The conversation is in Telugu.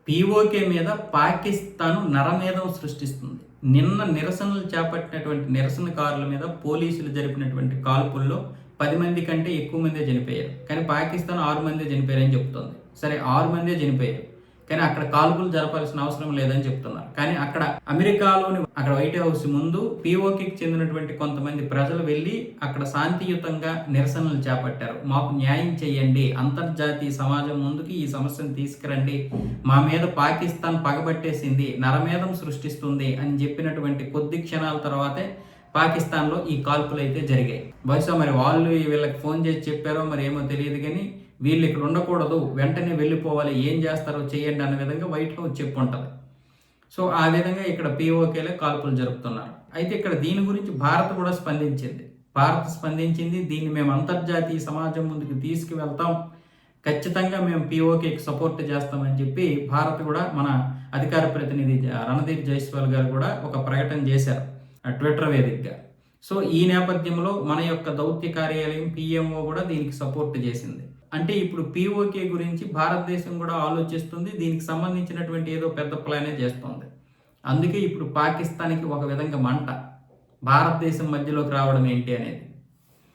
పీఓకే మీద పాకిస్తాన్ నరమేధం సృష్టిస్తుంది. నిన్న నిరసనలు చేపట్టినటువంటి నిరసనకారుల మీద పోలీసులు జరిపినటువంటి కాల్పుల్లో 10 మంది కంటే ఎక్కువ మందే చనిపోయారు. కానీ పాకిస్తాన్ 6 మందే చనిపోయారని చెప్తోంది. సరే 6 మందే చనిపోయారు, కానీ అక్కడ కాల్పులు జరపాల్సిన అవసరం లేదని చెప్తున్నారు. కానీ అక్కడ అమెరికాలోని వైట్ హౌస్ ముందు పీఓకేకి చెందినటువంటి కొంతమంది ప్రజలు వెళ్ళి అక్కడ శాంతియుతంగా నిరసనలు చేపట్టారు. మాకు న్యాయం చేయండి, అంతర్జాతీయ సమాజం ముందుకి ఈ సమస్యను తీసుకురండి, మా మీద పాకిస్తాన్ పగబట్టేసింది, నరమేధం సృష్టిస్తుంది అని చెప్పినటువంటి కొద్ది క్షణాల తర్వాతే పాకిస్తాన్లో ఈ కాల్పులు అయితే జరిగాయి. బహుశా మరి వాళ్ళు వీళ్ళకి ఫోన్ చేసి చెప్పారో మరి ఏమో తెలియదు, కానీ వీళ్ళు ఇక్కడ ఉండకూడదు, వెంటనే వెళ్ళిపోవాలి, ఏం చేస్తారో చేయండి అన్న విధంగా వైట్ హౌస్ చెప్పుంటుంది. సో ఆ విధంగా ఇక్కడ పీఓకేలో కాల్పులు జరుపుతున్నారు. అయితే ఇక్కడ దీని గురించి భారత్ కూడా స్పందించింది. దీన్ని మేము అంతర్జాతీయ సమాజం ముందుకు తీసుకువెళ్తాం, ఖచ్చితంగా మేము పీఓకేకి సపోర్ట్ చేస్తామని చెప్పి భారత్ కూడా, మన అధికార ప్రతినిధి రణదీప్ జైస్వాల్ గారు కూడా ఒక ప్రకటన చేశారు ట్విట్టర్ వేదికగా. సో ఈ నేపథ్యంలో మన యొక్క దౌత్య కార్యాలయం పిఎంఓ కూడా దీనికి సపోర్ట్ చేసింది. అంటే ఇప్పుడు పీఓకే గురించి భారతదేశం కూడా ఆలోచిస్తుంది, దీనికి సంబంధించినటువంటి ఏదో పెద్ద ప్లానే చేస్తుంది. అందుకే ఇప్పుడు పాకిస్తాన్కి ఒక విధంగా మంట, భారతదేశం మధ్యలోకి రావడం ఏంటి అనేది.